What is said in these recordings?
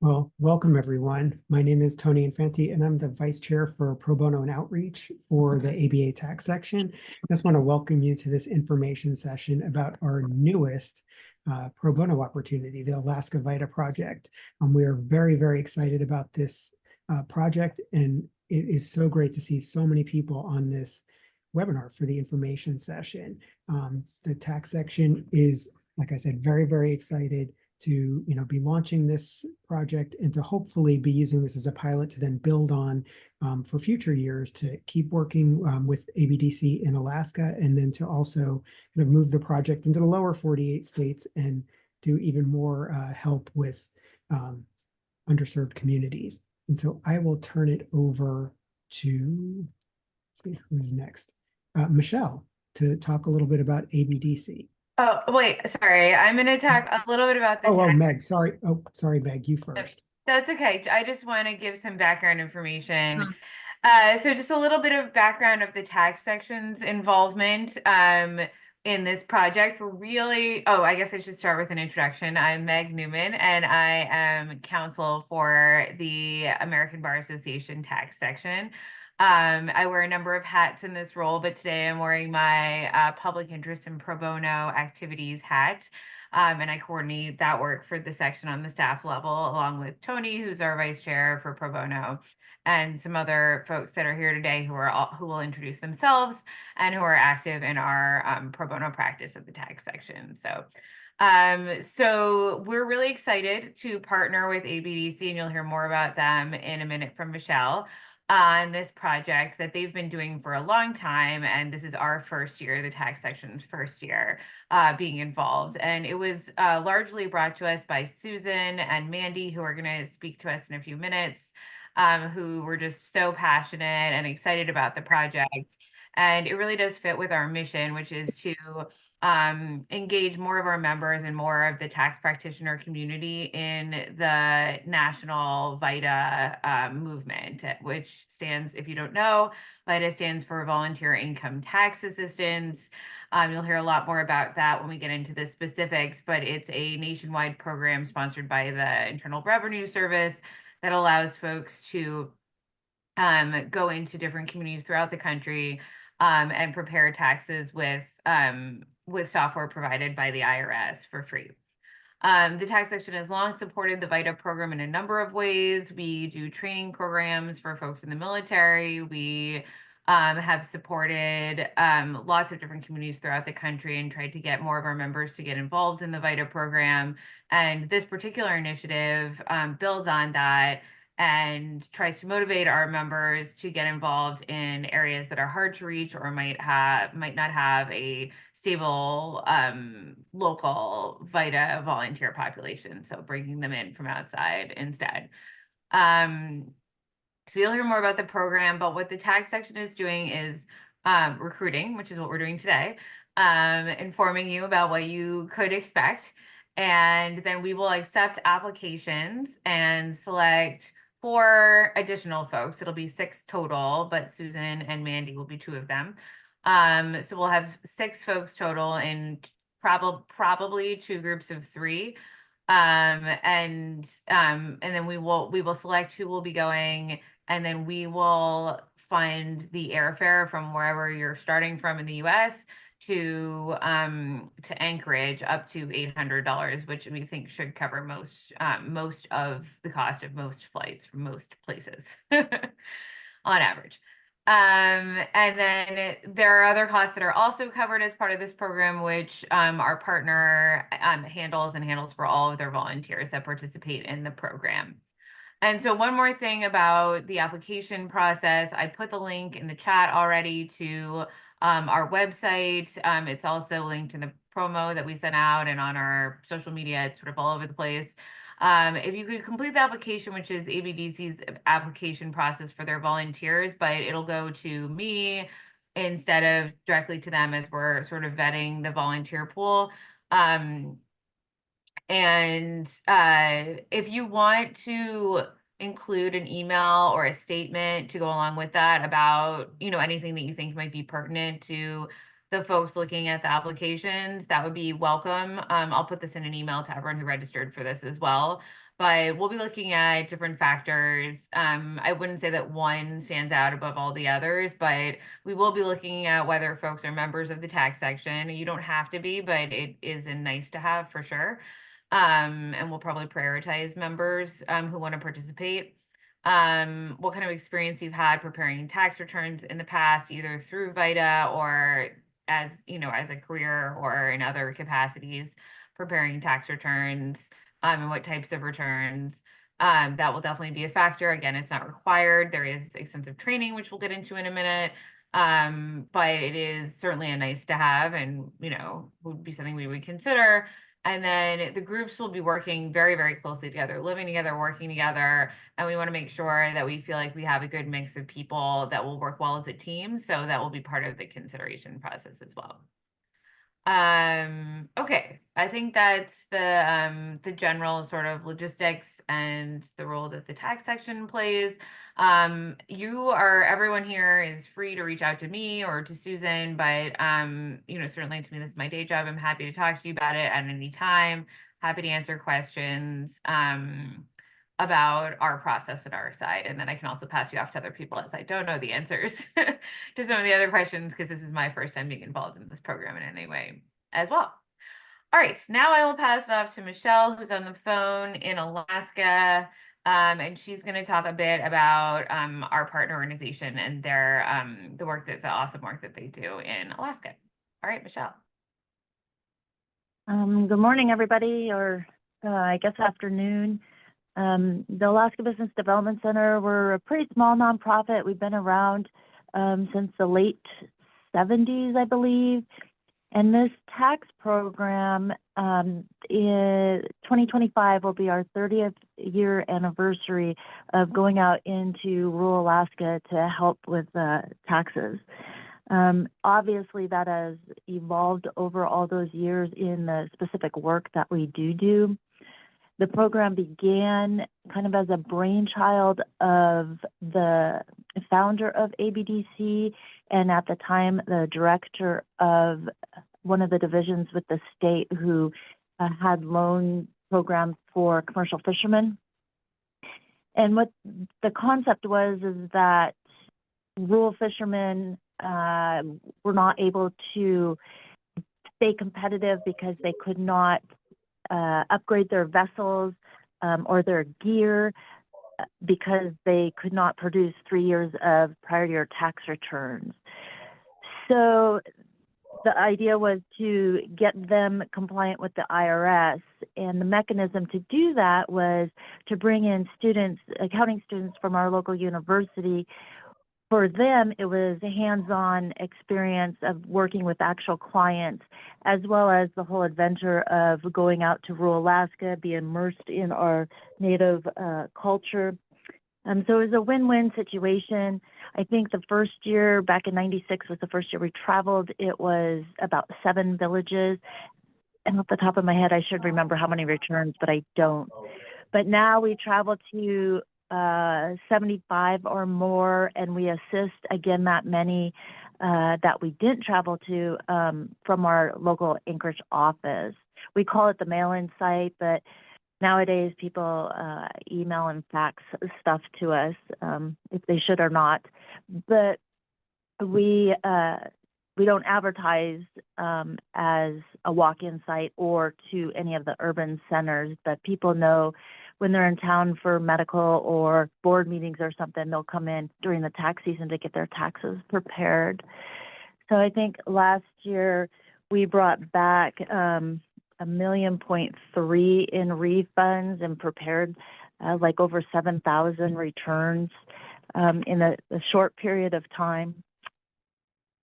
Well, welcome everyone. My name is Tony Infanti, and I'm the Vice Chair for Pro Bono and Outreach for the ABA Tax Section. I just want to welcome you to this information session about our newest pro bono opportunity, the Alaska VITA Project. We are very, very excited about this project, and it is so great to see so many people on this webinar for the information session. The tax section is, like I said, very, very excited to be launching this project and to hopefully be using this as a pilot to then build on for future years to keep working with ABDC in Alaska, and then to also kind of move the project into the lower 48 states and do even more help with underserved communities. And so I will turn it over to, let's see who's next, Michelle, to talk a little bit about ABDC. Oh, wait, sorry. I'm going to talk a little bit about the Oh, tax. Meg, sorry. Oh, sorry, Meg, you first. That's okay. I just want to give some background information. So just a little bit of background of the tax section's involvement in this project. I guess I should start with an introduction. I'm Meg Newman, and I am counsel for the American Bar Association tax section. I wear a number of hats in this role, but today I'm wearing my public interest in pro bono activities hat. And I coordinate that work for the section on the staff level, along with Tony, who's our vice chair for pro bono, and some other folks that are here today who will introduce themselves and who are active in our pro bono practice at the tax section. So we're really excited to partner with ABDC, and you'll hear more about them in a minute from Michelle, on this project that they've been doing for a long time. And this is our first year, the tax section's first year being involved. And it was largely brought to us by Susan and Mandi, who are going to speak to us in a few minutes, who were just so passionate and excited about the project. And it really does fit with our mission, which is to engage more of our members and more of the tax practitioner community in the national VITA movement, which stands, if you don't know, VITA stands for Volunteer Income Tax Assistance. You'll hear a lot more about that when we get into the specifics, but it's a nationwide program sponsored by the Internal Revenue Service that allows folks to go into different communities throughout the country and prepare taxes with software provided by the IRS for free. The tax section has long supported the VITA program in a number of ways. We do training programs for folks in the military. We have supported lots of different communities throughout the country and tried to get more of our members to get involved in the VITA program. And this particular initiative builds on that and tries to motivate our members to get involved in areas that are hard to reach or might not have a stable local VITA volunteer population. So bringing them in from outside instead. So you'll hear more about the program, but what the tax section is doing is recruiting, which is what we're doing today, informing you about what you could expect. And then we will accept applications and select 4 additional folks. It'll be 6 total, but Susan and Mandi will be 2 of them. So we'll have 6 folks total in probably 2 groups of 3. And then we will select who will be going, and then we will fund the airfare from wherever you're starting from in the US to Anchorage up to $800, which we think should cover most of the cost of most flights from most places on average. And then there are other costs that are also covered as part of this program, which our partner handles for all of their volunteers that participate in the program. And so one more thing about the application process, I put the link in the chat already to our website. It's also linked in the promo that we sent out and on our social media. It's sort of all over the place. If you could complete the application, which is ABDC's application process for their volunteers, but it'll go to me instead of directly to them as we're sort of vetting the volunteer pool. If you want to include an email or a statement to go along with that about, anything that you think might be pertinent to the folks looking at the applications, that would be welcome. I'll put this in an email to everyone who registered for this as well. but we'll be looking at different factors. I wouldn't say that one stands out above all the others, but we will be looking at whether folks are members of the tax section. You don't have to be, but it is a nice to have for sure. And we'll probably prioritize members who want to participate. What kind of experience you've had preparing tax returns in the past, either through VITA or as as a career or in other capacities, preparing tax returns, and what types of returns. That will definitely be a factor. Again, it's not required. There is extensive training, which we'll get into in a minute. But it is certainly a nice to have, and would be something we would consider. And then the groups will be working very, very closely together, living together, working together. And we want to make sure that we feel like we have a good mix of people that will work well as a team. So that will be part of the consideration process as well. Okay, I think that's the general sort of logistics and the role that the tax section plays. Everyone here is free to reach out to me or to Susan, but certainly to me, this is my day job. I'm happy to talk to you about it at any time. Happy to answer questions about our process at our side. And then I can also pass you off to other people as I don't know the answers to some of the other questions, because this is my first time being involved in this program in any way as well. All right, now I will pass it off to Michelle, who's on the phone in Alaska. And she's going to talk a bit about our partner organization and their the awesome work that they do in Alaska. All right, Michelle. Good morning, everybody, or I guess afternoon. The Alaska Business Development Center, we're a pretty small nonprofit. We've been around since the late 70s, I believe. And this tax program, in 2025 will be our 30th year anniversary of going out into rural Alaska to help with taxes. Obviously, that has evolved over all those years in the specific work that we do. The program began kind of as a brainchild of the founder of ABDC, and at the time, the director of one of the divisions with the state who had loan programs for commercial fishermen. And what the concept was is that rural fishermen were not able to stay competitive because they could not upgrade their vessels or their gear because they could not produce 3 years of prior year tax returns. So the idea was to get them compliant with the IRS, and the mechanism to do that was to bring in students, accounting students from our local university. For them, it was a hands-on experience of working with actual clients, as well as the whole adventure of going out to rural Alaska, be immersed in our native culture. So it was a win-win situation. I think the first year, back in '96, was the first year we traveled. It was about 7 villages. And off the top of my head, I should remember how many returns, but I don't. But now we travel to 75 or more, and we assist, again, that many that we didn't travel to from our local Anchorage office. We call it the mail-in site, but nowadays people email and fax stuff to us if they should or not. But we don't advertise as a walk-in site or to any of the urban centers, but people know when they're in town for medical or board meetings or something, they'll come in during the tax season to get their taxes prepared. So I think last year we brought back $1.3 million in refunds and prepared like over 7,000 returns in a short period of time.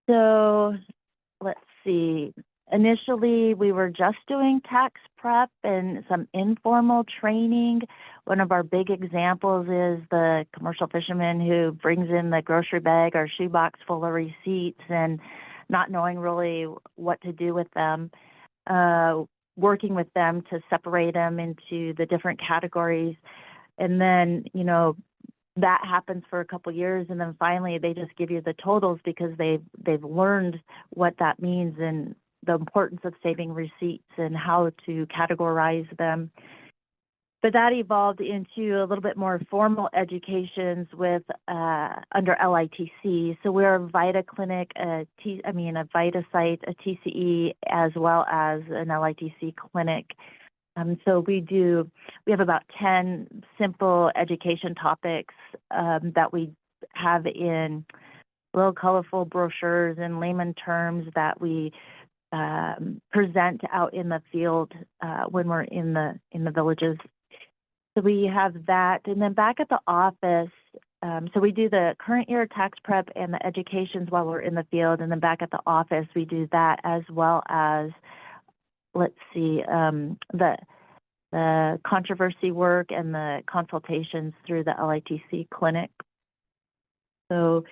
So let's see. Initially, we were just doing tax prep and some informal training. One of our big examples is the commercial fisherman who brings in the grocery bag or shoebox full of receipts and not knowing really what to do with them, working with them to separate them into the different categories. And then, that happens for a couple of years, and then finally they just give you the totals because they've learned what that means and the importance of saving receipts and how to categorize them. but that evolved into a little bit more formal educations with under LITC. So we're a VITA clinic, a VITA site, a TCE, as well as an LITC clinic. So we have about 10 simple education topics that we have in little colorful brochures and layman terms that we present out in the field when we're in the villages. So we have that, and then back at the office, so we do the current year tax prep and the educations while we're in the field, and then back at the office we do that, as well as the controversy work and the consultations through the LITC clinic. So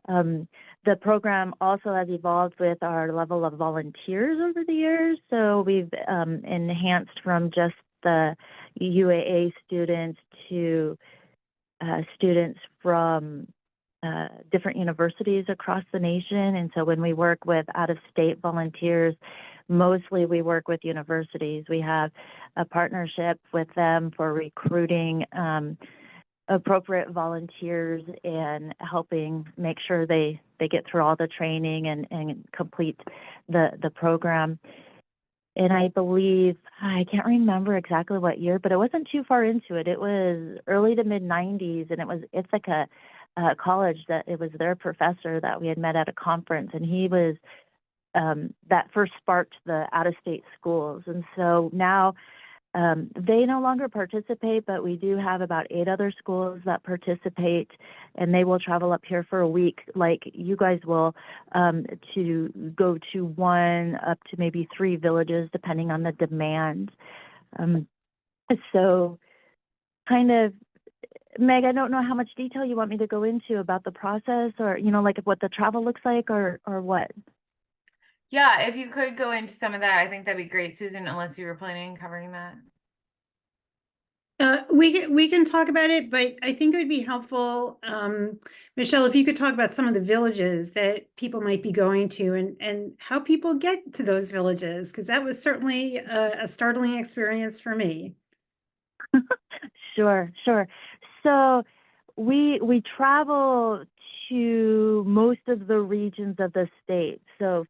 the program also has evolved with our level of volunteers over the years. So we've enhanced from just the UAA students to students from different universities across the nation. And so when we work with out-of-state volunteers, mostly we work with universities. We have a partnership with them for recruiting appropriate volunteers and helping make sure they get through all the training and complete the program. And I believe, I can't remember exactly what year, but it wasn't too far into it. It was early to mid 90s, and it's like a college that it was their professor that we had met at a conference, and he was that first sparked the out-of-state schools. And so now they no longer participate, but we do have about 8 other schools that participate, and they will travel up here for a week, like you guys will, to go to 1 up to maybe 3 villages, depending on the demand. So kind of, Meg, I don't know how much detail you want me to go into about the process, or, like what the travel looks like, or what? Yeah, if you could go into some of that, I think that'd be great, Susan, unless you were planning on covering that. We can talk about it, but I think it would be helpful, Michelle, if you could talk about some of the villages that people might be going to and how people get to those villages, because that was certainly a startling experience for me. Sure. So we travel to most of the regions of the state. So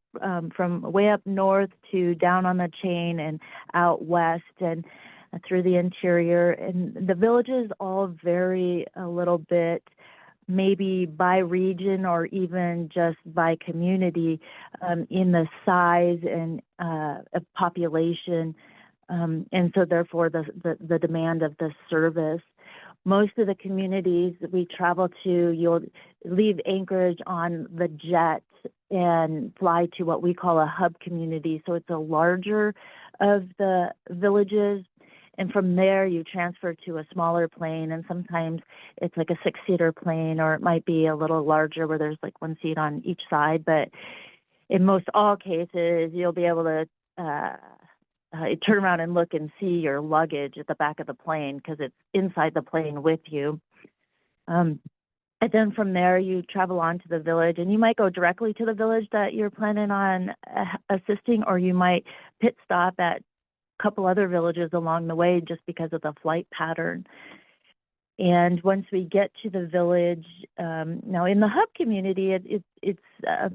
from way up north to down on the chain and out west and through the interior. And the villages all vary a little bit, maybe by region or even just by community, in the size and of population. And so therefore the demand of the service. Most of the communities that we travel to, you'll leave Anchorage on the jet and fly to what we call a hub community. So it's a larger of the villages. And from there, you transfer to a smaller plane. And sometimes it's like a 6-seater plane, or it might be a little larger where there's like 1 seat on each side. But in most all cases, you'll be able to turn around and look and see your luggage at the back of the plane because it's inside the plane with you. And then from there, you travel on to the village, and you might go directly to the village that you're planning on assisting, or you might pit stop at a couple other villages along the way just because of the flight pattern. And once we get to the village, now in the hub community, it's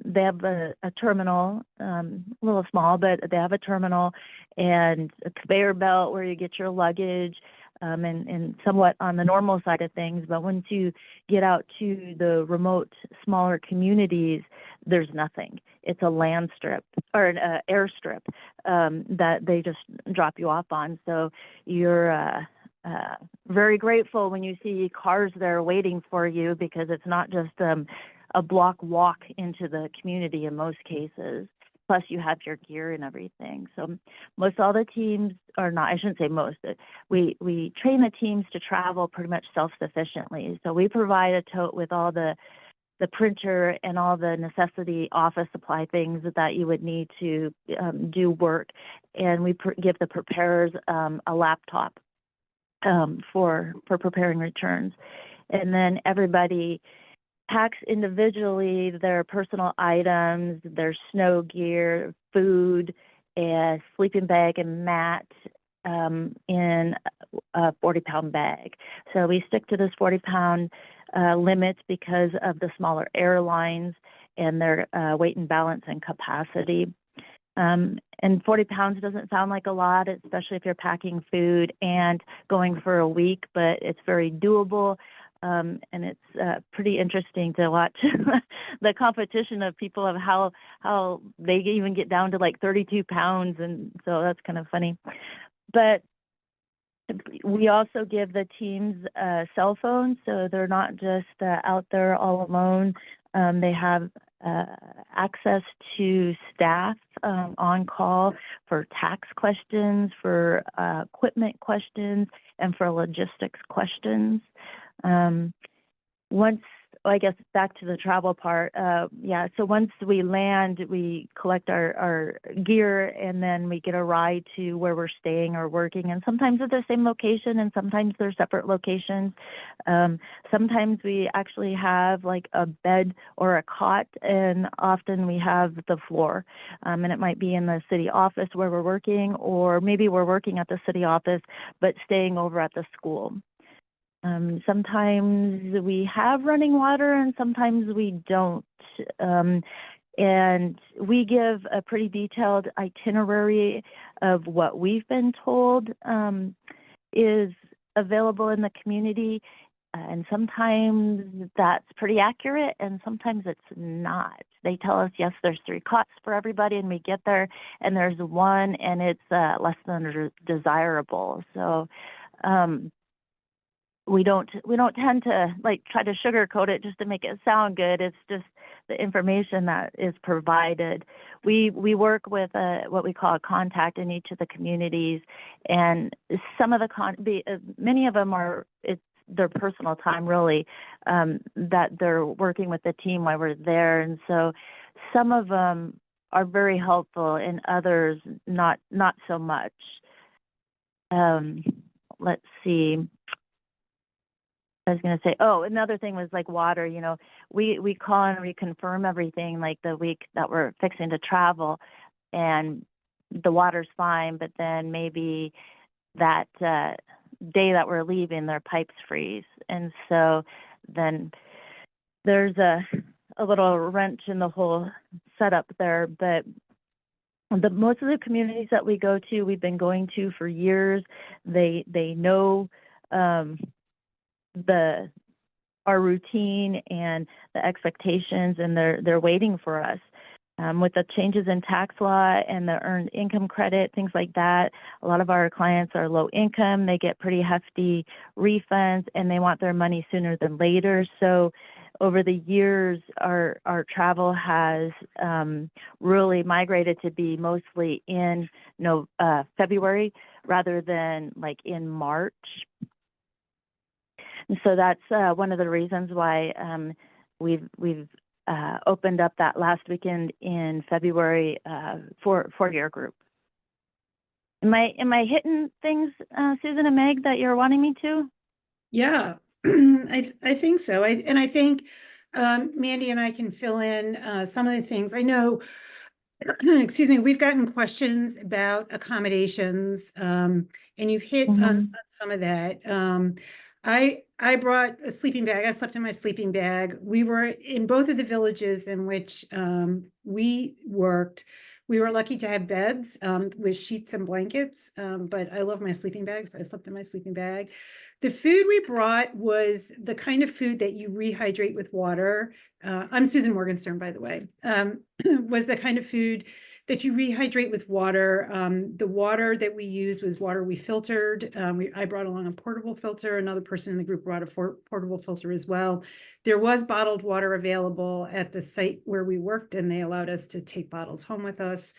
they have a terminal, a little small, but they have a terminal and a conveyor belt where you get your luggage, and somewhat on the normal side of things. But once you get out to the remote, smaller communities, there's nothing. It's a land strip or an airstrip that they just drop you off on. So you're very grateful when you see cars there waiting for you, because it's not just a block walk into the community in most cases. Plus you have your gear and everything. So most all the teams, or not, I shouldn't say most, we train the teams to travel pretty much self-sufficiently. So we provide a tote with all the printer and all the necessity office supply things that you would need to do work. And we give the preparers a laptop for preparing returns. And then everybody packs individually their personal items, their snow gear, food, a sleeping bag and mat, in a 40-pound bag. So we stick to this 40-pound limit because of the smaller airlines and their weight and balance and capacity. And 40 pounds doesn't sound like a lot, especially if you're packing food and going for a week, but it's very doable. And it's pretty interesting to watch the competition of people of how they even get down to like 32 pounds. And so that's kind of funny. But we also give the teams cell phones, so they're not just out there all alone. They have access to staff on call for tax questions, for equipment questions, and for logistics questions. Once, I guess back to the travel part, so once we land, we collect our gear, and then we get a ride to where we're staying or working, and sometimes at the same location, and sometimes they're separate locations. Sometimes we actually have like a bed or a cot, and often we have the floor, and it might be in the city office where we're working, or maybe we're working at the city office but staying over at the school. Sometimes we have running water and sometimes we don't. And we give a pretty detailed itinerary of what we've been told is available in the community. And sometimes that's pretty accurate and sometimes it's not. They tell us, yes, there's 3 cots for everybody, and we get there and there's 1 and it's less than desirable. So we don't tend to like try to sugarcoat it just to make it sound good. It's just the information that is provided. We work with what we call a contact in each of the communities, and some of the many of them are it's their personal time really that they're working with the team while we're there, and so some of them are very helpful and others not so much. Let's see. I was going to say, another thing was like water. You know, we call and reconfirm everything like the week that we're fixing to travel, and the water's fine, but then maybe that day that we're leaving, their pipes freeze. And so then there's a little wrench in the whole setup there. But most of the communities that we go to, we've been going to for years. They know our routine and the expectations, and they're waiting for us. With the changes in tax law and the earned income credit, things like that, a lot of our clients are low income. They get pretty hefty refunds and they want their money sooner than later. So over the years, our travel has really migrated to be mostly in February rather than like in March. And so that's one of the reasons why we've opened up that last weekend in February for your group. Am I hitting things, Susan and Meg, that you're wanting me to? Yeah, I think so. I think Mandy and I can fill in some of the things. I know, excuse me, we've gotten questions about accommodations, and you've hit on some of that. I brought a sleeping bag. I slept in my sleeping bag. We were in both of the villages in which we worked. We were lucky to have beds with sheets and blankets, but I love my sleeping bag, so I slept in my sleeping bag. The food we brought was the kind of food that you rehydrate with water. I'm Susan Morgenstern, by the way. Was the kind of food that you rehydrate with water. The water that we used was water we filtered. I brought along a portable filter. Another person in the group brought a portable filter as well. There was bottled water available at the site where we worked, and they allowed us to take bottles home with us.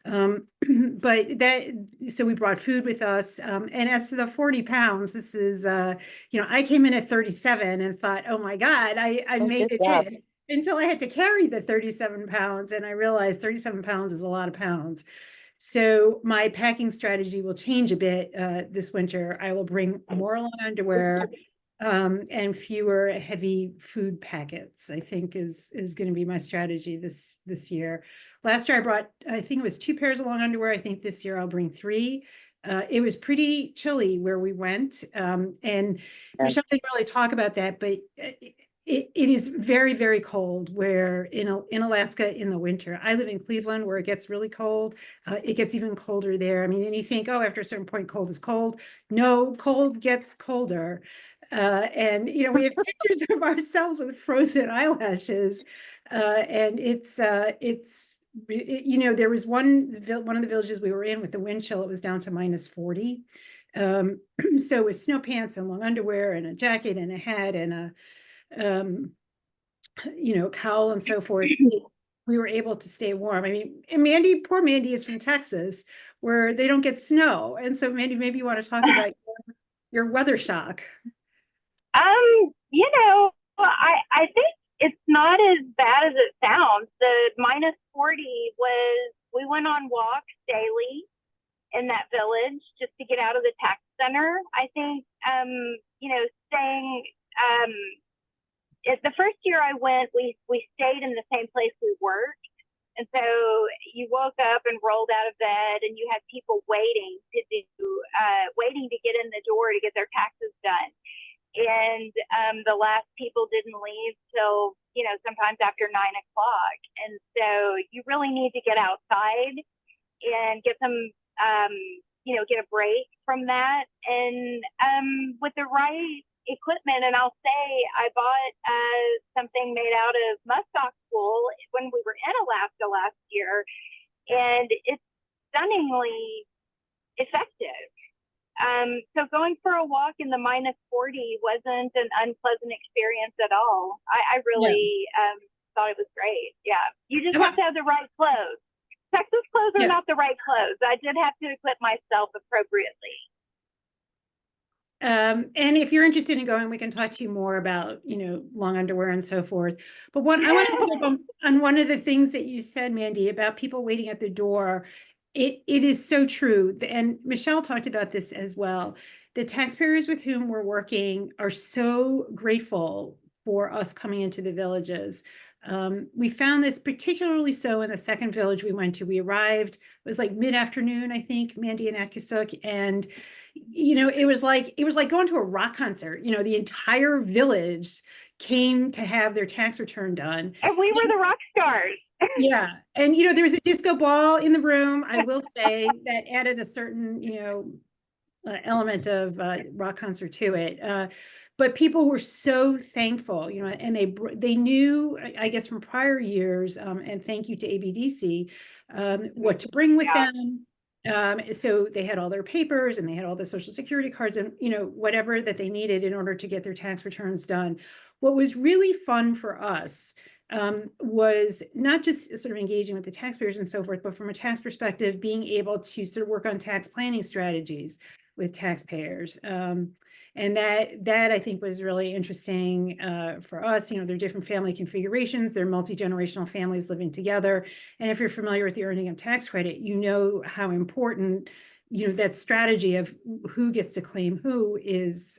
So we brought food with us. And as to the 40 pounds, this is, I came in at 37 and thought, oh my God, I made it in. Until I had to carry the 37 pounds, and I realized 37 pounds is a lot of pounds. So my packing strategy will change a bit this winter. I will bring more long underwear and fewer heavy food packets, I think is going to be my strategy this year. Last year I brought, I think it was 2 pairs of long underwear. I think this year I'll bring 3. It was pretty chilly where we went, and Michelle didn't really talk about that, but it is very, very cold where in Alaska in the winter. I live in Cleveland where it gets really cold. It gets even colder there. I mean, and you think, oh, after a certain point, cold is cold. No, cold gets colder. And, you know, we have pictures of ourselves with frozen eyelashes. And you know, there was one of the villages we were in with the wind chill, it was down to -40. So with snow pants and long underwear and a jacket and a hat and a you know, cowl and so forth, we were able to stay warm. I mean, and Mandy, poor Mandy is from Texas, where they don't get snow. And so Mandy, maybe you want to talk about your weather shock. You know, I think it's not as bad as it sounds. The -40 was, we went on walks daily in that village just to get out of the tax center. I think, you know, staying, the first year I went, we stayed in the same place we worked. And so you woke up and rolled out of bed and you had people waiting to get in the door to get their taxes done. And the last people didn't leave till, you know, sometimes after 9 o'clock. And so you really need to get outside and get some, you know, get a break from that. And with the right equipment, and I'll say I bought something made out of muskox wool when we were in Alaska last year, and it's stunningly effective. So going for a walk in the -40 wasn't an unpleasant experience at all. I really thought it was great. Yeah, you just have to have the right clothes. Texas clothes are not the right clothes. I did have to equip myself appropriately. And if you're interested in going, we can talk to you more about, you know, long underwear and so forth. But I want to pick up on one of the things that you said, Mandy, about people waiting at the door. It is so true. And Michelle talked about this as well. The taxpayers with whom we're working are so grateful for us coming into the villages. We found this particularly so in the second village we went to. We arrived, it was like mid-afternoon, I think, Mandy and Akusuk, and you know, it was like going to a rock concert. You know, the entire village came to have their tax return done. And we were the rock stars. Yeah. And, you know, there was a disco ball in the room, I will say, that added a certain, you know, element of rock concert to it. But people were so thankful, you know, and they knew, I guess, from prior years, and thank you to ABDC, what to bring with them. So they had all their papers and they had all the social security cards and, you know, whatever that they needed in order to get their tax returns done. What was really fun for us was not just sort of engaging with the taxpayers and so forth, but from a tax perspective, being able to sort of work on tax planning strategies with taxpayers. And that I think was really interesting for us. You know, there are different family configurations, they're multi-generational families living together. And if you're familiar with the earning of tax credit, you know how important, you know, that strategy of who gets to claim who is,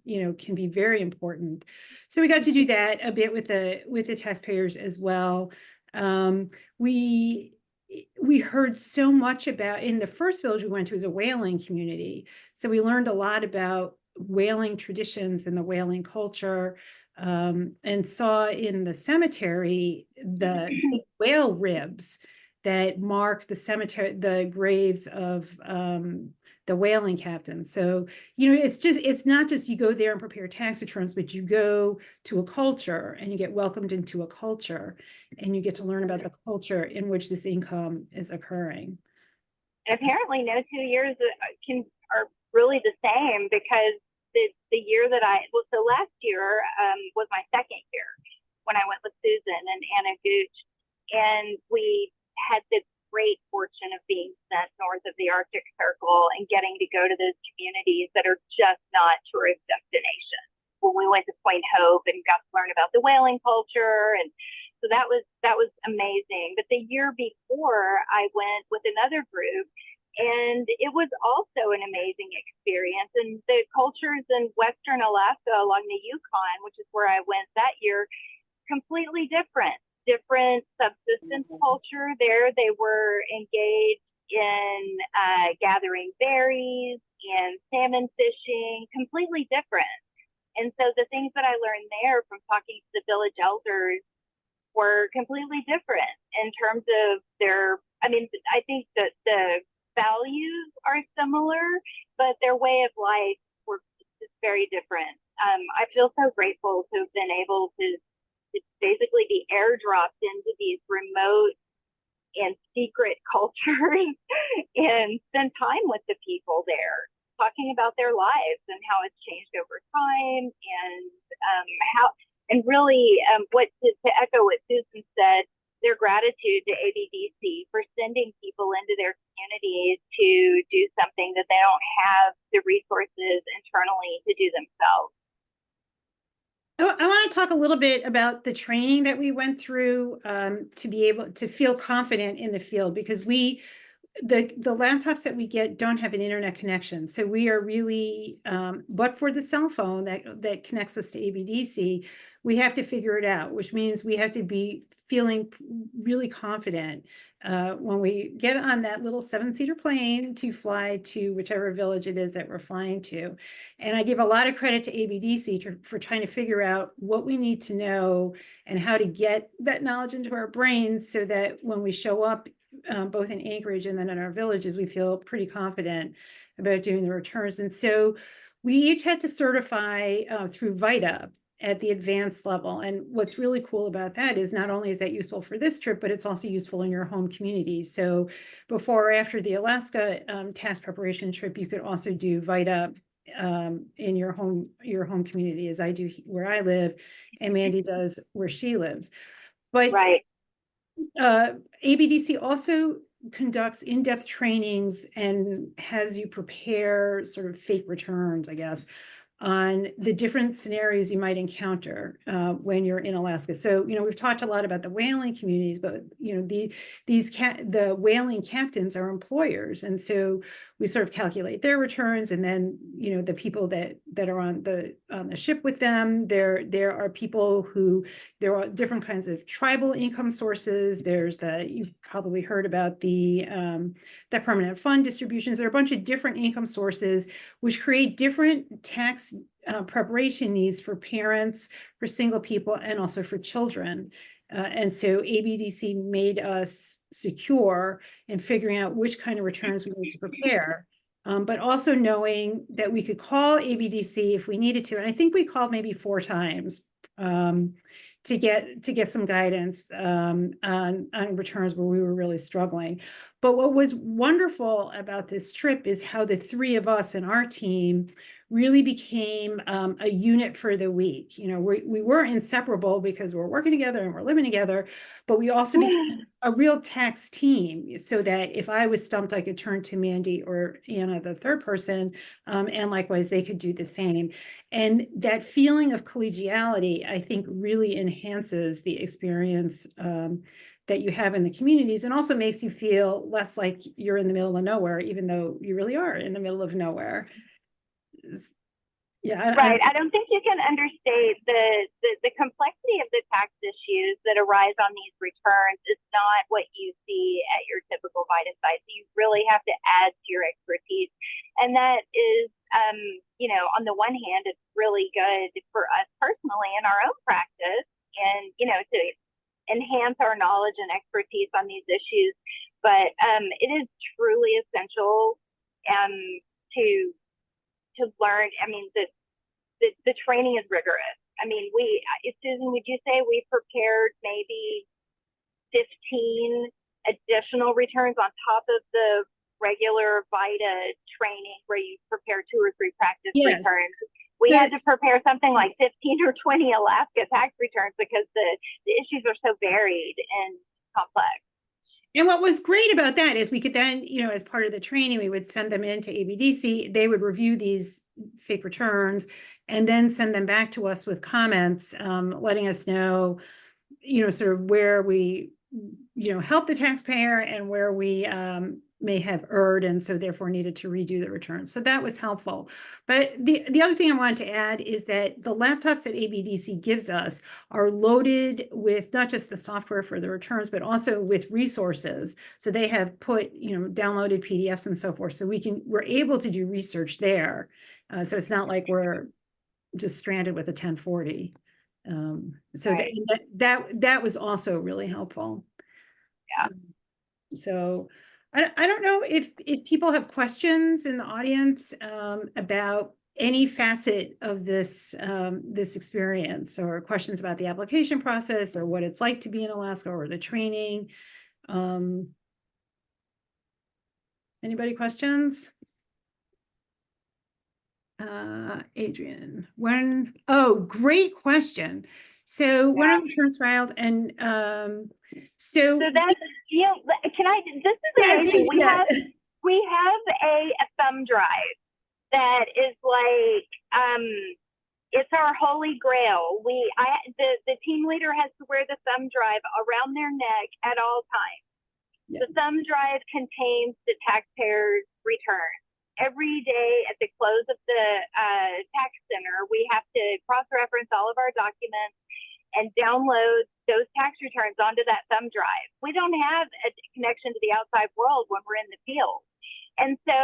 you know, can be very important. So we got to do that a bit with the taxpayers as well. We heard so much about, in the first village we went to is a whaling community. So we learned a lot about whaling traditions and the whaling culture, and saw in the cemetery the whale ribs that mark the cemetery, the graves of the whaling captain. So, you know, it's not just you go there and prepare tax returns, but you go to a culture and you get welcomed into a culture and you get to learn about the culture in which this income is occurring. Apparently no 2 years are really the same, because the year that so last year was my second year when I went with Susan and Anna Gooch, and we had the great fortune of being sent north of the Arctic Circle and getting to go to those communities that are just not tourist destinations. When we went to Point Hope and got to learn about the whaling culture, and so that was amazing. But the year before, I went with another group, and it was also an amazing experience. And the cultures in Western Alaska along the Yukon, which is where I went that year, completely different subsistence culture there. They were engaged in gathering berries and salmon fishing, completely different. And so the things that I learned there from talking to the village elders were completely different in terms of their, I mean, I think that the values are similar, but their way of life were just very different. I feel so grateful to have been able to basically be airdropped into these remote and secret cultures and spend time with the people there, talking about their lives and how it's changed over time, and how, and really what to echo what Susan said, their gratitude to ABDC for sending people into their communities to do something that they don't have the resources internally to do themselves. I want to talk a little bit about the training that we went through to be able to feel confident in the field, because the laptops that we get don't have an internet connection. So we are really, but for the cell phone that connects us to ABDC, we have to figure it out, which means we have to be feeling really confident when we get on that little 7-seater plane to fly to whichever village it is that we're flying to. And I give a lot of credit to ABDC for trying to figure out what we need to know and how to get that knowledge into our brains so that when we show up both in Anchorage and then in our villages, we feel pretty confident about doing the returns. And so we each had to certify through VITA at the advanced level. And what's really cool about that is not only is that useful for this trip, but it's also useful in your home community. So before or after the Alaska task preparation trip, you could also do VITA in your home community, as I do where I live, and Mandi does where she lives. But right. ABDC also conducts in-depth trainings and has you prepare sort of fake returns, I guess, on the different scenarios you might encounter when you're in Alaska. So, we've talked a lot about the whaling communities, but, the whaling captains are employers. And so we sort of calculate their returns, and then, the people that are on the ship with them, there are people who, there are different kinds of tribal income sources. There's you've probably heard about the permanent fund distributions. There are a bunch of different income sources which create different tax preparation needs for parents, for single people, and also for children. And so ABDC made us secure in figuring out which kind of returns we need to prepare, but also knowing that we could call ABDC if we needed to. And I think we called maybe 4 times to get some guidance on returns where we were really struggling. But what was wonderful about this trip is how the 3 of us and our team really became a unit for the week. We were inseparable because we're working together and we're living together, but we also became a real tax team, so that if I was stumped, I could turn to Mandi or Anna, the 3rd person, and likewise they could do the same. And that feeling of collegiality, I think, really enhances the experience that you have in the communities, and also makes you feel less like you're in the middle of nowhere, even though you really are in the middle of nowhere. Yeah, right. I don't think you can understate the complexity of the tax issues that arise on these returns. Is not what you see at your typical VITA site. So you really have to add to your expertise, and that is, on the one hand, it's really good for us personally in our own practice, and to enhance our knowledge and expertise on these issues. But it is truly essential to learn. I mean, the training is rigorous. I mean, Susan, would you say we prepared maybe 15 additional returns on top of the regular VITA training where you prepare 2 or 3 practice returns? We had to prepare something like 15 or 20 Alaska tax returns because the issues are so varied and complex. And what was great about that is we could then, as part of the training, we would send them into ABDC. They would review these fake returns and then send them back to us with comments, letting us know, sort of where we, help the taxpayer and where we may have erred and so therefore needed to redo the return. So that was helpful. But the other thing I wanted to add is that the laptops that ABDC gives us are loaded with not just the software for the returns, but also with resources. So they have put, downloaded PDFs and so forth. So we're able to do research there. So it's not like we're just stranded with a 1040. So Right. that was also really helpful. Yeah. So I don't know if people have questions in the audience about any facet of this this experience, or questions about the application process, or what it's like to be in Alaska, or the training. Anybody questions? Adrian, great question. So when are the returns filed? And so that's, can I, this is amazing. We have a thumb drive that is like, it's our holy grail. The team leader has to wear the thumb drive around their neck at all times. Yes. The thumb drive contains the taxpayer's return. Every day at the close of the tax center, we have to cross-reference all of our documents and download those tax returns onto that thumb drive. We don't have a connection to the outside world when we're in the field. And so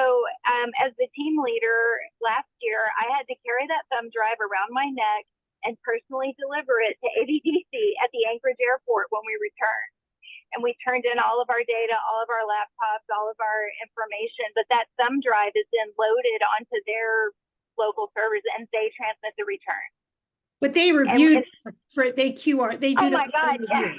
as the team leader last year, I had to carry that thumb drive around my neck and personally deliver it to ABDC at the Anchorage airport when we returned. And we turned in all of our data, all of our laptops, all of our information, but that thumb drive is then loaded onto their local servers and they transmit the return. But they review they QR, they do oh my God, yes.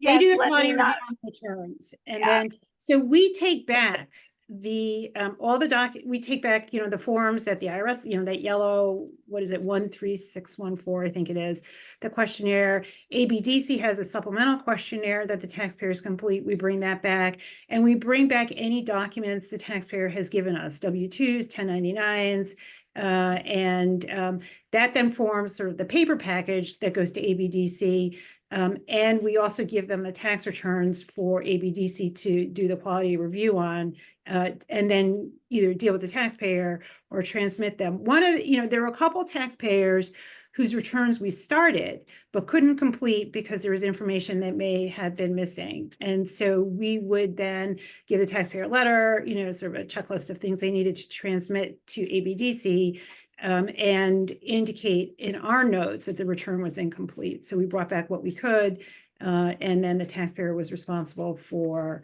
They do the quality review on returns. And then, so we take back the all the we take back, the forms that the IRS, that yellow, what is it, 13614, I think it is, the questionnaire. ABDC has a supplemental questionnaire that the taxpayers complete. We bring that back, and we bring back any documents the taxpayer has given us, W-2s, 1099s, and that then forms sort of the paper package that goes to ABDC. And we also give them the tax returns for ABDC to do the quality review on, and then either deal with the taxpayer or transmit them. There were a couple of taxpayers whose returns we started but couldn't complete because there was information that may have been missing. And so we would then give the taxpayer a letter, sort of a checklist of things they needed to transmit to ABDC, and indicate in our notes that the return was incomplete. So we brought back what we could, and then the taxpayer was responsible for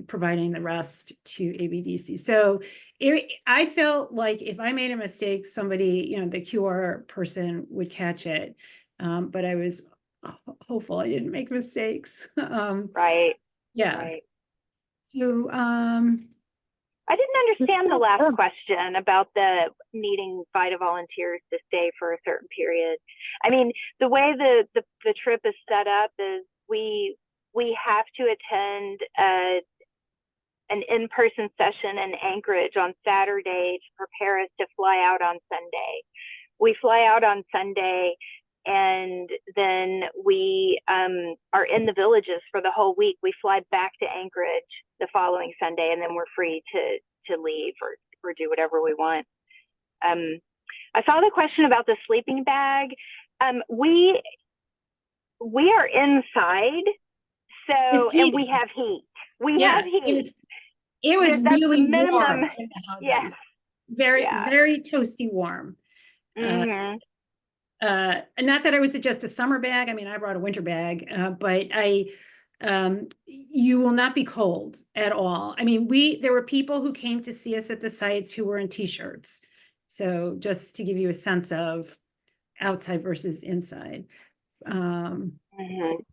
providing the rest to ABDC. So I felt like if I made a mistake, somebody, the QR person would catch it. But I was hopeful I didn't make mistakes. Right. Yeah. Right. So, I didn't understand the last question about the needing VITA volunteers to stay for a certain period. I mean, the way the trip is set up is we have to attend an in-person session in Anchorage on Saturday to prepare us to fly out on Sunday. We fly out on Sunday, and then we are in the villages for the whole week. We fly back to Anchorage the following Sunday, and then we're free to leave or do whatever we want. I saw the question about the sleeping bag. We are inside, so and we have heat. We have heat. It was really warm in the houses. Yes. Very toasty warm. Mm-hmm. Not that I would suggest a summer bag. I mean, I brought a winter bag, but you will not be cold at all. I mean, there were people who came to see us at the sites who were in t-shirts. So just to give you a sense of outside versus inside.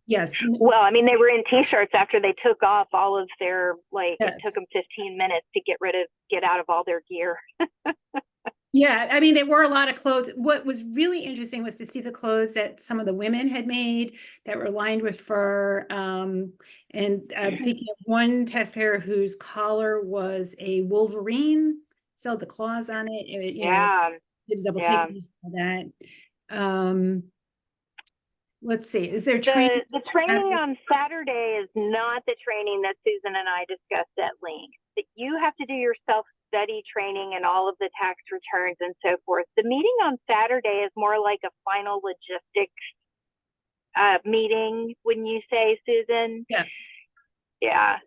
Yes. Well, I mean, they were in t-shirts after they took off all of their, it took them 15 minutes to get out of all their gear. Yeah, I mean, there were a lot of clothes. What was really interesting was to see the clothes that some of the women had made that were lined with fur. And I'm thinking of one taxpayer whose collar was a Wolverine, still had the claws on it. Did a double take of that. let's see, is there training? The training Saturday? on Saturday is not the training that Susan and I discussed at length. That you have to do your self-study training and all of the tax returns and so forth. The meeting on Saturday is more like a final logistics meeting, wouldn't you say, Susan? Yes. Yeah.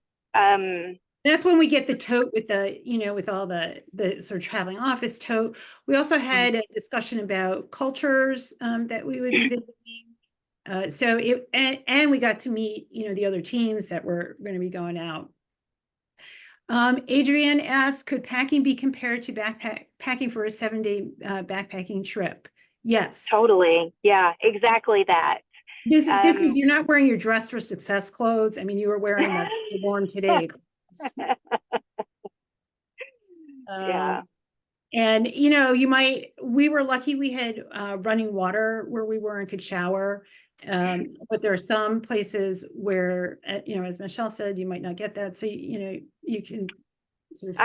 That's when we get the tote with the, with all the sort of traveling office tote. We also had a discussion about cultures that we would be visiting. So and we got to meet, the other teams that were going to be going out. Adrienne asked, could packing be compared to packing for a 7-day backpacking trip? Yes. Totally. Yeah, exactly that. This is, you're not wearing your dress for success clothes. I mean, you were wearing that warm today. Yeah. And, we were lucky we had running water where we were and could shower. But there are some places where, as Michelle said, you might not get that. So, you can sort of.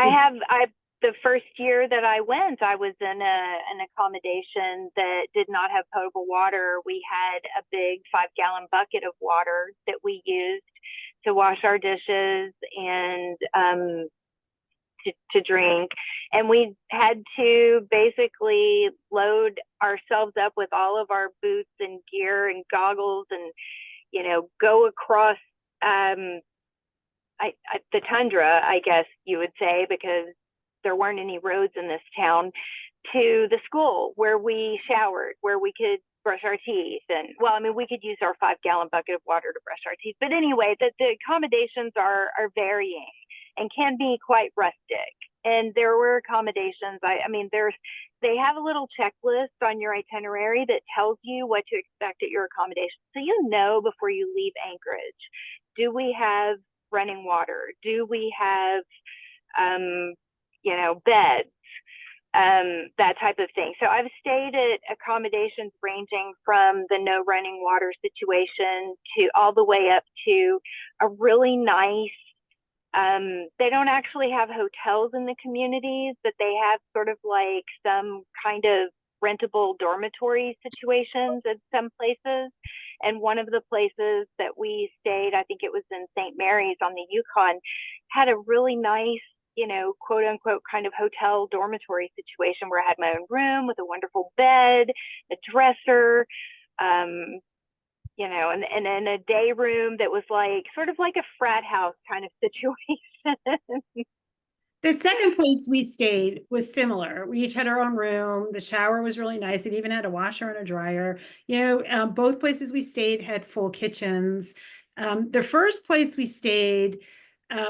The first year that I went, I was in an accommodation that did not have potable water. We had a big 5-gallon bucket of water that we used to wash our dishes and to drink. And we had to basically load ourselves up with all of our boots and gear and goggles and, go across the tundra, I guess you would say, because there weren't any roads in this town, to the school where we showered, where we could brush our teeth. And we could use our 5-gallon bucket of water to brush our teeth. But anyway, the accommodations are varying and can be quite rustic. And there were accommodations. They have a little checklist on your itinerary that tells you what to expect at your accommodation. So before you leave Anchorage, do we have running water? Do we have beds, that type of thing. So I've stayed at accommodations ranging from the no running water situation to all the way up to a really nice, they don't actually have hotels in the communities, but they have sort of like some kind of rentable dormitory situations at some places. And one of the places that we stayed, I think it was in St. Mary's on the Yukon, had a really nice, quote unquote kind of hotel dormitory situation where I had my own room with a wonderful bed, a dresser, and then a day room that was like sort of like a frat house kind of situation. The second place we stayed was similar. We each had our own room. The shower was really nice. It even had a washer and a dryer. Both places we stayed had full kitchens. The first place we stayed,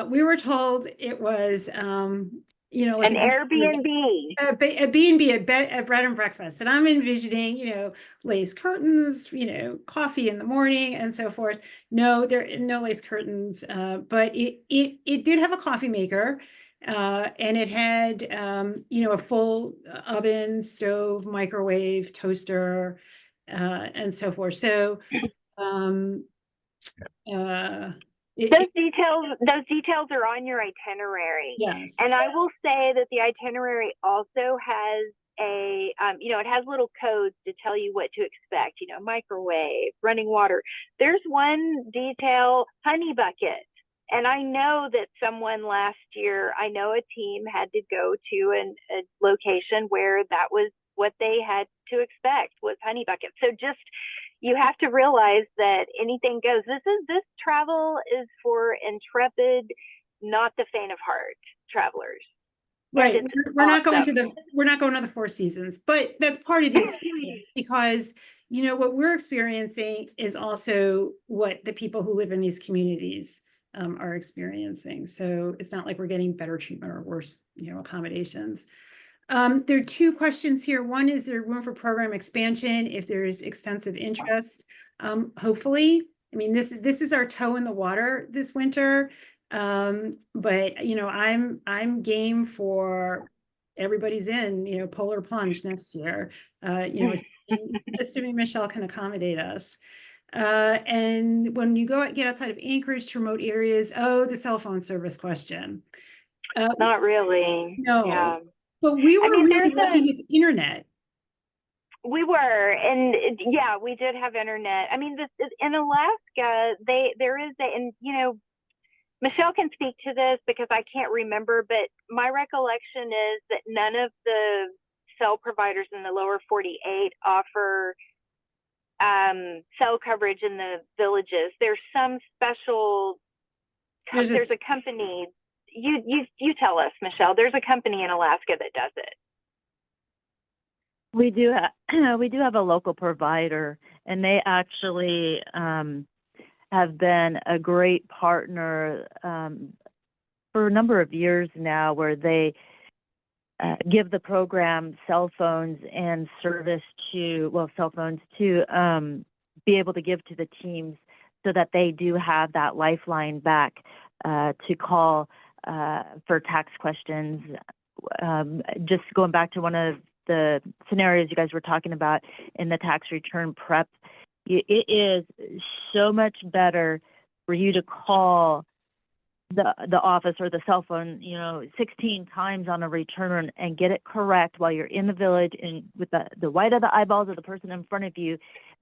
we were told it was, like an Airbnb. A B&B, a bread and breakfast. And I'm envisioning, lace curtains, coffee in the morning and so forth. No, there are no lace curtains, but it did have a coffee maker. And it had, a full oven, stove, microwave, toaster, and so forth. So, those details are on your itinerary. Yes. And I will say that the itinerary also has it has little codes to tell you what to expect, microwave, running water. There's one detail, honey bucket. And I know that someone last year, a team had to go to a location where that was what they had to expect, was honey buckets. So you have to realize that anything goes. This travel is for intrepid, not the faint of heart travelers. Right. We're not going to the Four Seasons, but that's part of the experience because, what we're experiencing is also what the people who live in these communities are experiencing. So it's not like we're getting better treatment or worse, accommodations. There are two questions here. One, is there room for program expansion if there's extensive interest? Hopefully. This is our toe in the water this winter. But I'm game for everybody's in, polar plunge next year. Assuming Michelle can accommodate us. And when you get outside of Anchorage to remote areas, the cell phone service question. Not really. No. Yeah. But we were really lucky with internet. We were, and yeah, we did have internet. I mean, this in Alaska, there is a, and Michelle can speak to this because I can't remember, but my recollection is that none of the cell providers in the lower 48 offer cell coverage in the villages. There's some special. There's a company. You tell us, Michelle. There's a company in Alaska that does it. We do we do have a local provider, and they actually have been a great partner for a number of years now, where they give the program cell phones and service cell phones to be able to give to the teams, so that they do have that lifeline back to call for tax questions. Just going back to one of the scenarios you guys were talking about in the tax return prep, it is so much better for you to call the office or the cell phone, 16 times on a return and get it correct while you're in the village and with the white of the eyeballs of the person in front of you,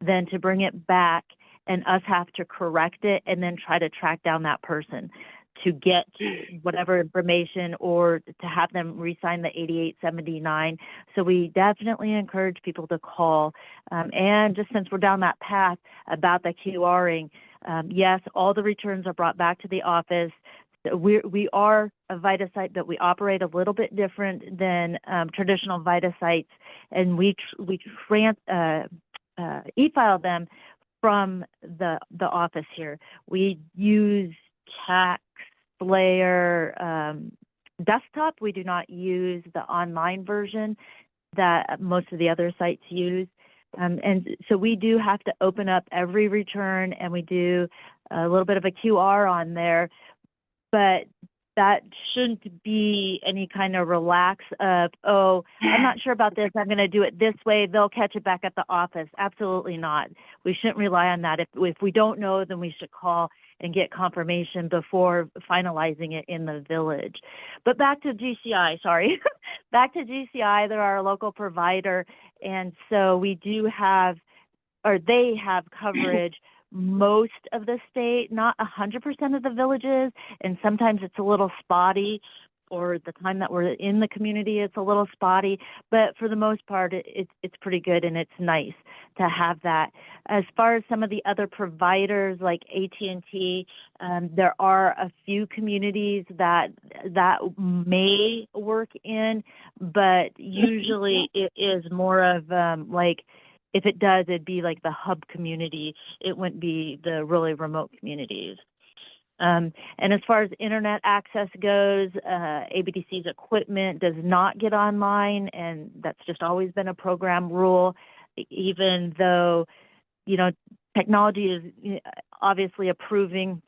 than to bring it back and us have to correct it and then try to track down that person to get whatever information, or to have them re-sign the 8879. So we definitely encourage people to call. And just since we're down that path about the QRing, yes, all the returns are brought back to the office. We are a VITA site, but we operate a little bit different than traditional VITA sites, and we e-file them from the office here. We use tax layer desktop. We do not use the online version that most of the other sites use. And so we do have to open up every return, and we do a little bit of a QR on there, but that shouldn't be any kind of relax of, oh, I'm not sure about this, I'm going to do it this way, they'll catch it back at the office. Absolutely not. We shouldn't rely on that. If we don't know, then we should call and get confirmation before finalizing it in the village. But back to GCI, sorry. Back to GCI, they're our local provider, and so we do have, or they have coverage most of the state, not 100% of the villages, and sometimes it's a little spotty, or the time that we're in the community, it's a little spotty, but for the most part, it's pretty good, and it's nice to have that. As far as some of the other providers like AT&T, there are a few communities that may work in, but usually it is more of like, if it does, it'd be like the hub community. It wouldn't be the really remote communities. And as far as internet access goes, ABDC's equipment does not get online, and that's just always been a program rule, even though, technology is obviously improving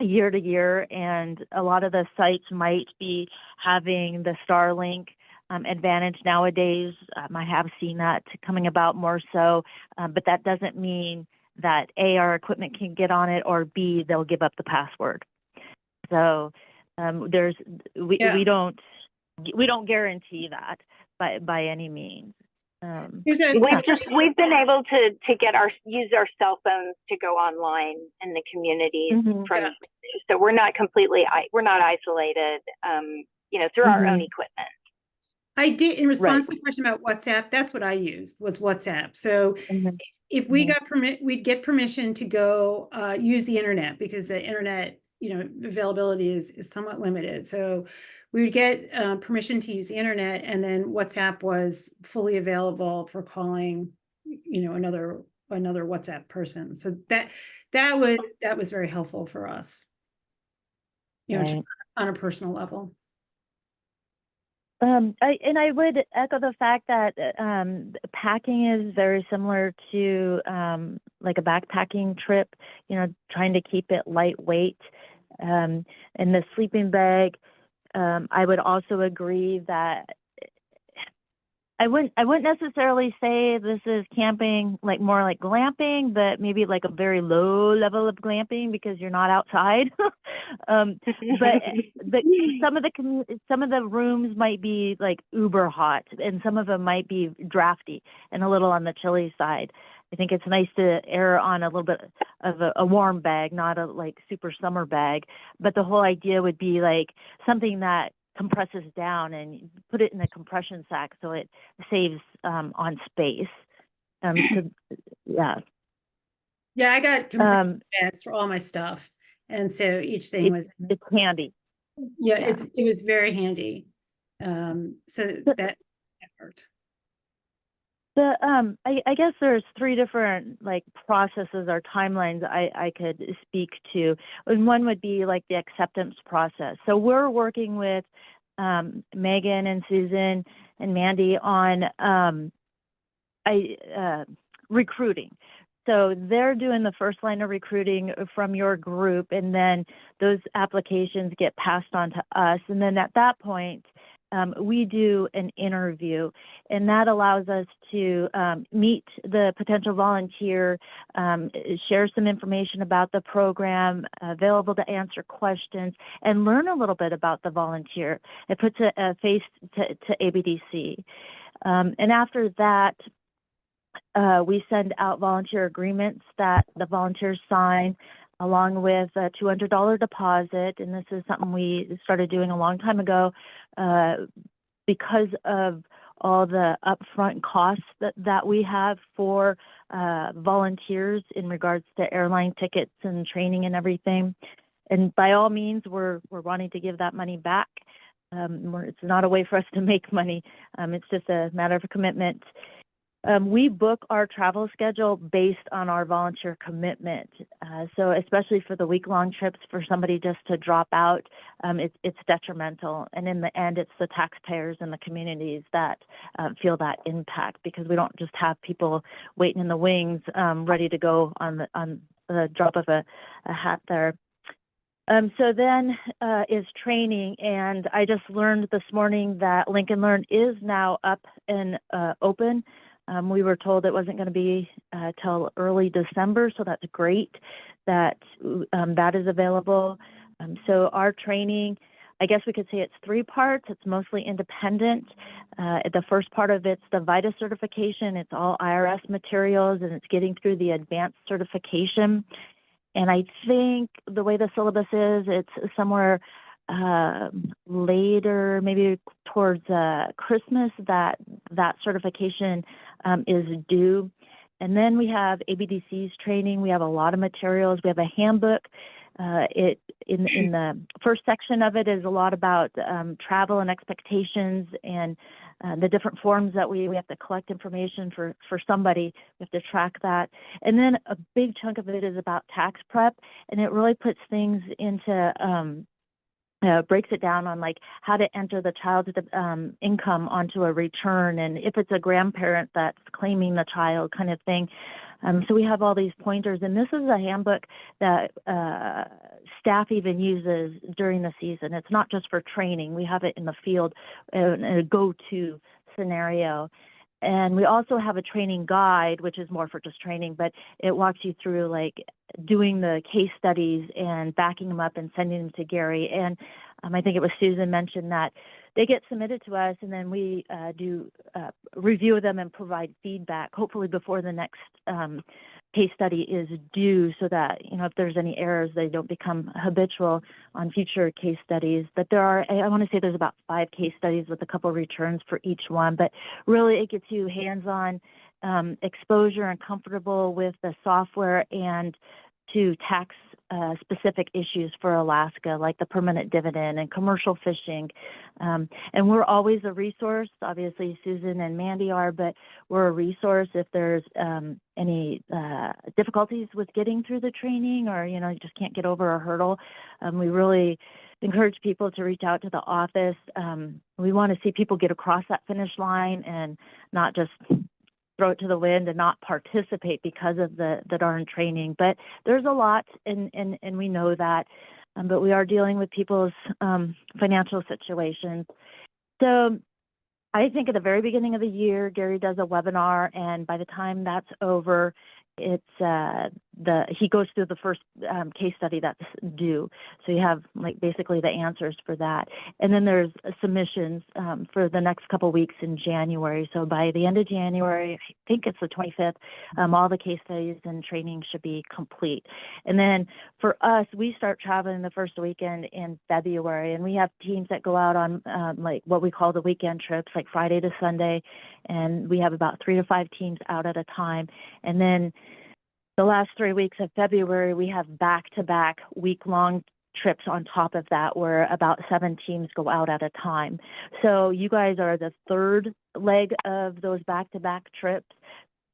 year to year, and a lot of the sites might be having the Starlink advantage nowadays. I have seen that coming about more so, but that doesn't mean that A, our equipment can get on it, or B, they'll give up the password. So we don't guarantee that by any means. We've been able to use our cell phones to go online in the communities so we're not isolated, through our own equipment. I did, in response to the question about WhatsApp, that's what I used, was WhatsApp. So if we got we'd get permission to go use the internet, because the internet, availability is somewhat limited. So we would get permission to use the internet, and then WhatsApp was fully available for calling, another WhatsApp person. So that was very helpful for us, on a personal level. I would echo the fact that packing is very similar to like a backpacking trip, trying to keep it lightweight. And the sleeping bag, I would also agree that I wouldn't necessarily say this is camping, like more like glamping, but maybe like a very low level of glamping because you're not outside. But some of the rooms might be like uber hot, and some of them might be drafty and a little on the chilly side. I think it's nice to err on a little bit of a warm bag, not a like super summer bag. But the whole idea would be like something that compresses down and put it in a compression sack so it saves on space. So, yeah. Yeah, I got compression bags for all my stuff, and so each thing was It's handy. yeah, Yeah. it was very handy. So that worked. I guess there's three different like processes or timelines I could speak to. And one would be like the acceptance process. So we're working with Megan and Susan and Mandi on recruiting. So they're doing the first line of recruiting from your group, and then those applications get passed on to us. And then at that point, we do an interview, and that allows us to meet the potential volunteer, share some information about the program, available to answer questions, and learn a little bit about the volunteer. It puts a face to ABDC. And after that, we send out volunteer agreements that the volunteers sign, along with a $200 deposit. And this is something we started doing a long time ago because of all the upfront costs that we have for volunteers in regards to airline tickets and training and everything. And by all means, we're wanting to give that money back. It's not a way for us to make money. It's just a matter of commitment. We book our travel schedule based on our volunteer commitment. So especially for the week-long trips, for somebody just to drop out, it's detrimental. And in the end, it's the taxpayers and the communities that feel that impact, because we don't just have people waiting in the wings, ready to go on the drop of a hat there. So then is training, and I just learned this morning that Lincoln Learn is now up and open. We were told it wasn't going to be till early December, so that's great that that is available. So our training, I guess we could say it's three parts. It's mostly independent. The first part of it's the VITA certification. It's all IRS materials, and it's getting through the advanced certification. And I think the way the syllabus is, it's somewhere later, maybe towards Christmas, that certification is due. And then we have ABDC's training. We have a lot of materials. We have a handbook. In the first section of it is a lot about travel and expectations, and the different forms that we have to collect information for somebody. We have to track that. And then a big chunk of it is about tax prep, and it really puts things into breaks it down on like how to enter the child's income onto a return, and if it's a grandparent that's claiming the child, kind of thing. So we have all these pointers, and this is a handbook that staff even uses during the season. It's not just for training. We have it in the field in a go-to scenario. And we also have a training guide, which is more for just training, but it walks you through like doing the case studies and backing them up and sending them to Gary. And I think it was Susan mentioned that they get submitted to us, and then we do review them and provide feedback, hopefully before the next case study is due, so that, you know, if there's any errors, they don't become habitual on future case studies. But there are, I want to say there's about 5 case studies with a couple returns for each one, but really it gets you hands-on exposure and comfortable with the software and to tax specific issues for Alaska, like the permanent dividend and commercial fishing. And we're always a resource. Obviously, Susan and Mandi are, but we're a resource if there's any difficulties with getting through the training, or, you know, you just can't get over a hurdle. We really encourage people to reach out to the office. We want to see people get across that finish line and not just throw it to the wind and not participate because of the darn training. But there's a lot, and we know that, but we are dealing with people's financial situations. So I think at the very beginning of the year, Gary does a webinar, and by the time that's over, it's he goes through the first case study that's due. So you have like basically the answers for that. And then there's submissions for the next couple weeks in January. So by the end of January, I think it's the 25th, all the case studies and training should be complete. And then for us, we start traveling the first weekend in February, and we have teams that go out on like what we call the weekend trips, like Friday to Sunday. And we have about 3 to 5 teams out at a time. And then the last 3 weeks of February, we have back-to-back week-long trips on top of that, where about 7 teams go out at a time. So you guys are the third leg of those back-to-back trips.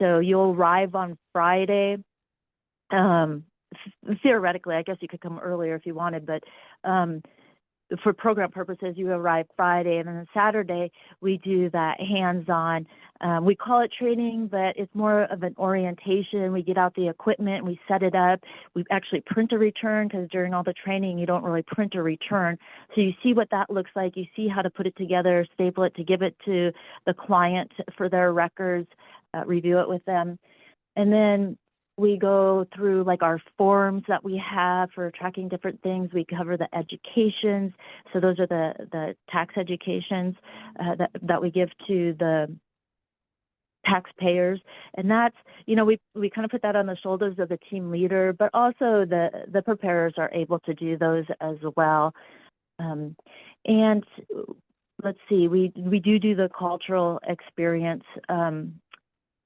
So you'll arrive on Friday. Theoretically, I guess you could come earlier if you wanted, but for program purposes, you arrive Friday, and then Saturday we do that hands-on. We call it training, but it's more of an orientation. We get out the equipment, we set it up. We actually print a return, because during all the training, you don't really print a return. So you see what that looks like. You see how to put it together, staple it to give it to the client for their records, review it with them. And then we go through like our forms that we have for tracking different things. We cover the educations. So those are the tax educations that we give to the taxpayers. And that's, you know, we kind of put that on the shoulders of the team leader, but also the preparers are able to do those as well. And let's see, we do the cultural experience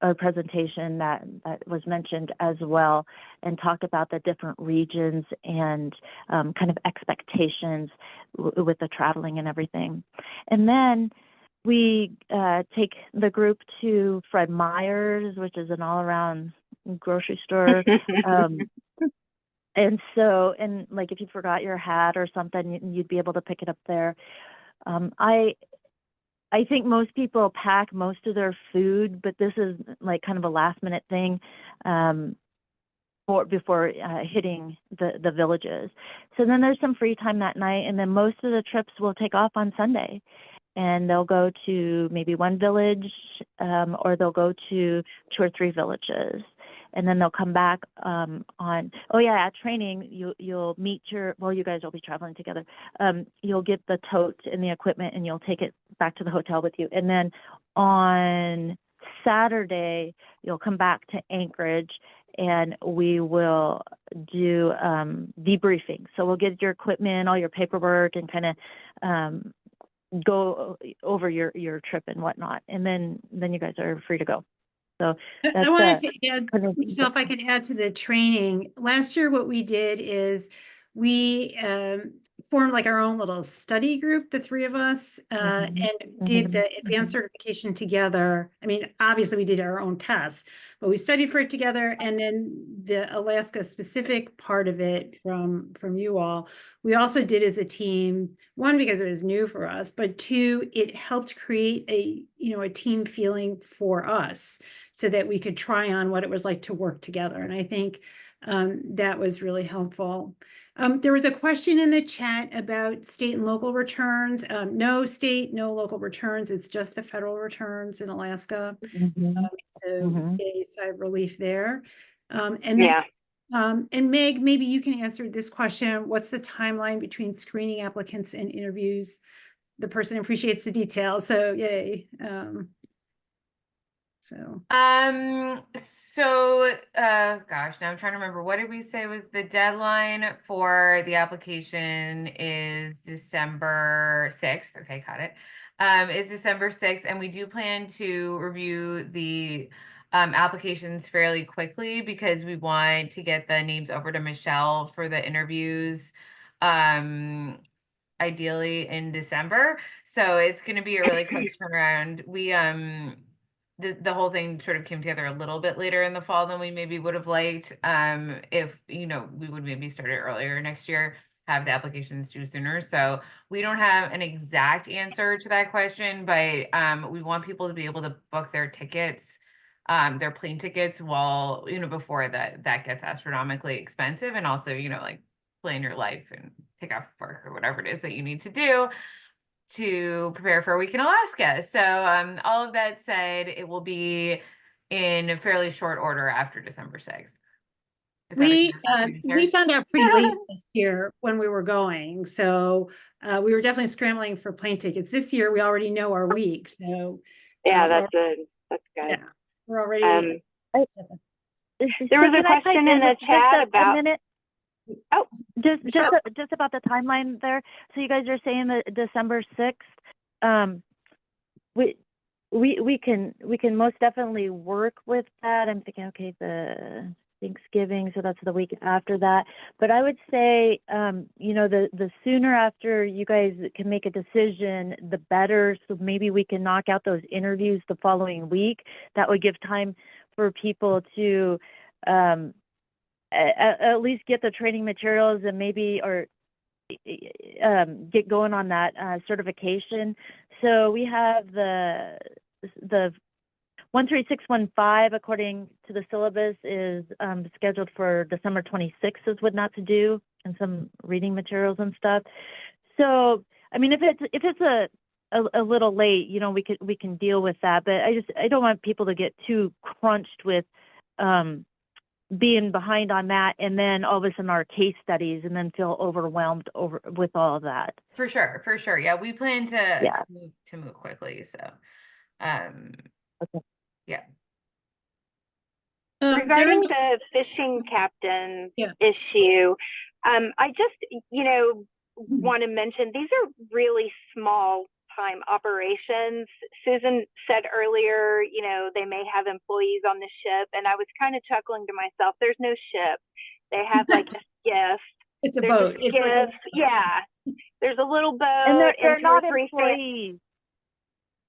a presentation that was mentioned as well, and talk about the different regions and kind of expectations with the traveling and everything. And then we take the group to Fred Meyer's, which is an all-around grocery store. And so, and like if you forgot your hat or something, you'd be able to pick it up there. I think most people pack most of their food, but this is like kind of a last minute thing before hitting the villages. So then there's some free time that night, and then most of the trips will take off on Sunday, and they'll go to maybe one village, or they'll go to 2 or 3 villages. And then they'll come back at training, you'll meet you guys will be traveling together. You'll get the tote and the equipment, and you'll take it back to the hotel with you. And then on Saturday, you'll come back to Anchorage, and we will do debriefing. So we'll get your equipment, all your paperwork, and kind of go over your trip and whatnot. And then you guys are free to go. So I wanted to add, Michelle, if I could add to the training. Last year, what we did is we formed like our own little study group, the 3 of us, and did the advanced certification together. I mean, obviously we did our own test, but we studied for it together. And then the Alaska specific part of it from you all, we also did as a team, 1, because it was new for us, but 2, it helped create a team feeling for us, so that we could try on what it was like to work together. And I think that was really helpful. There was a question in the chat about state and local returns. No state, no local returns. It's just the federal returns in Alaska. So a sigh of relief there. And Meg, maybe you can answer this question. What's the timeline between screening applicants and interviews? The person appreciates the detail, so yay. Gosh, now I'm trying to remember, what did we say was the deadline for the application is December 6th. Okay, got it. Is December 6th, and we do plan to review the applications fairly quickly, because we want to get the names over to Michelle for the interviews ideally in December. So it's going to be a really quick turnaround. We the whole thing sort of came together a little bit later in the fall than we maybe would have liked. If we would maybe start it earlier next year, have the applications due sooner. So we don't have an exact answer to that question, but we want people to be able to book their tickets, their plane tickets, while before that gets astronomically expensive, and also like plan your life and take off work or whatever it is that you need to do to prepare for a week in Alaska. So all of that said, it will be in fairly short order after December 6th. We found out pretty late this year when we were going, so we were definitely scrambling for plane tickets. This year, we already know our week, so Yeah, that's good. Yeah, we're already. There was a question in the chat about. Oh, just about the timeline there. So you guys are saying that December 6th. We can most definitely work with that. I'm thinking, okay, the Thanksgiving, so that's the week after that. But I would say, you know, the sooner after you guys can make a decision, the better. So maybe we can knock out those interviews the following week. That would give time for people to at least get the training materials and maybe get going on that certification. So we have the 13615, according to the syllabus, is scheduled for December 26th is what not to do, and some reading materials and stuff. So, I mean, if it's a little late, you know, we can deal with that. But I don't want people to get too crunched with being behind on that, and then all of a sudden our case studies, and then feel overwhelmed with all of that. For sure. Yeah, we plan to move quickly. So, okay. Yeah. Regarding the fishing captain issue, I just, you know, want to mention these are really small time operations. Susan said earlier, you know, they may have employees on the ship, and I was kind of chuckling to myself. There's no ship. They have like a skiff. It's a boat. It's like there's a little boat, and they're not employees.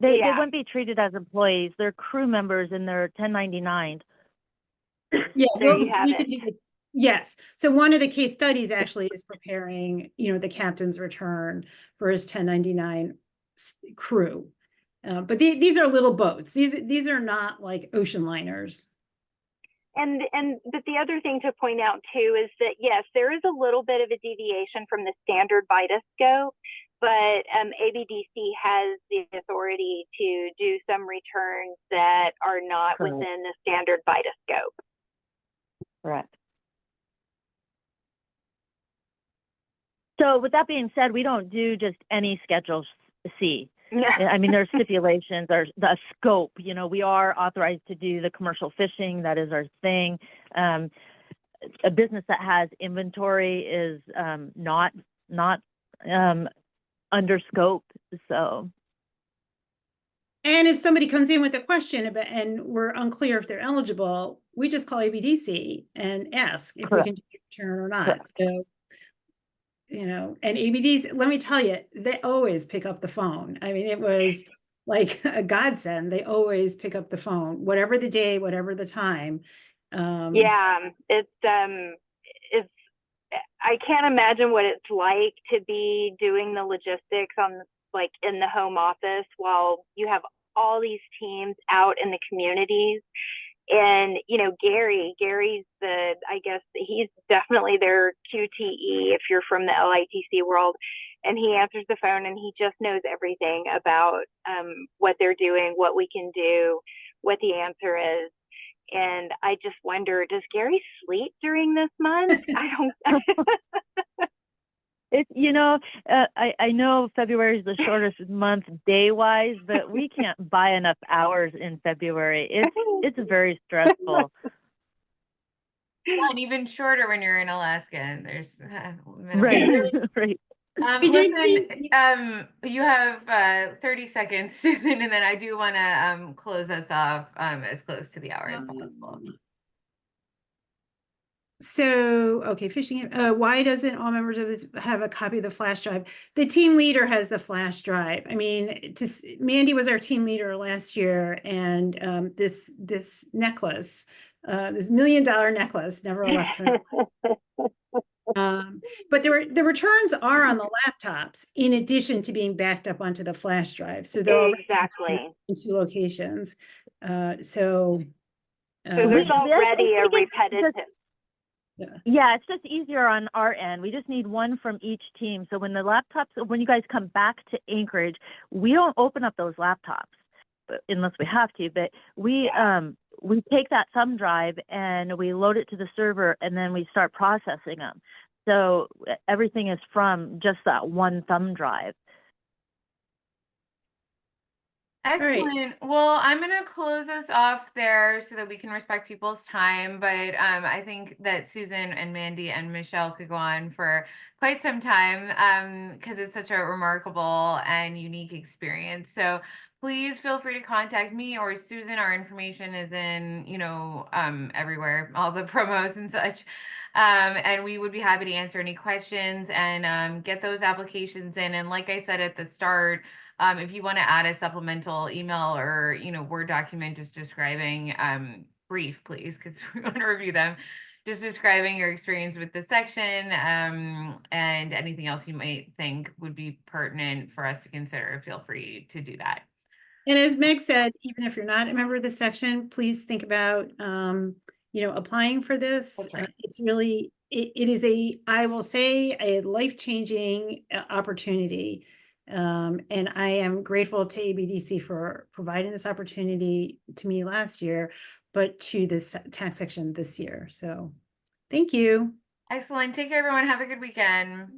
They wouldn't be treated as employees. They're crew members, and they're 1099. Yeah, we could do yes. So one of the case studies actually is preparing, you know, the captain's return for his 1099 crew. But these are little boats. These are not like ocean liners. But the other thing to point out too is that yes, there is a little bit of a deviation from the standard VITA scope, but ABDC has the authority to do some returns that are not Correct. within the standard VITA scope. Correct. So with that being said, we don't do just any Schedule C. I mean, there's stipulations, there's the scope, you know, we are authorized to do the commercial fishing. That is our thing. A business that has inventory is not under scope. So. And if somebody comes in with a question about, and we're unclear if they're eligible, we just call ABDC and ask if we can do a return or not. Correct. So, you know, and ABDs, let me tell you, they always pick up the phone. I mean, it was like a godsend. They always pick up the phone, whatever the day, whatever the time. It's I can't imagine what it's like to be doing the logistics on like in the home office while you have all these teams out in the communities. And, you know, Gary's I guess he's definitely their QTE if you're from the LITC world, and he answers the phone and he just knows everything about what they're doing, what we can do, what the answer is. And I just wonder, does Gary sleep during this month? I don't. It's, you know, I know February is the shortest month day-wise, but we can't buy enough hours in February. It's very stressful. And even shorter when you're in Alaska. And there's right. Listen, you have 30 seconds, Susan, and then I do want to close us off as close to the hour as possible. So, okay, fishing. Why doesn't all members of have a copy of the flash drive? The team leader has the flash drive. I mean, Mandy was our team leader last year, and this necklace, this $1 million necklace, never left her. But the returns are on the laptops, in addition to being backed up onto the flash drive. So they're exactly in 2 locations. So there's already a repetitive. Yeah, it's just easier on our end. We just need one from each team. So when the laptops, when you guys come back to Anchorage, we don't open up those laptops unless we have to, but we take that thumb drive and we load it to the server and then we start processing them. So everything is from just that one thumb drive. Excellent. Well, I'm going to close us off there so that we can respect people's time. But I think that Susan and Mandy and Michelle could go on for quite some time because it's such a remarkable and unique experience. So please feel free to contact me or Susan. Our information is in, everywhere, all the promos and such. And we would be happy to answer any questions and get those applications in. And like I said at the start, if you want to add a supplemental email or, Word document just describing, brief, please, because we want to review them, just describing your experience with the section and anything else you might think would be pertinent for us to consider, feel free to do that. And as Meg said, even if you're not a member of the section, please think about, applying for this. That's right. It's really, it is I will say, a life-changing opportunity. And I am grateful to ABDC for providing this opportunity to me last year, but to this tax section this year. So thank you. Excellent. Take care, everyone. Have a good weekend.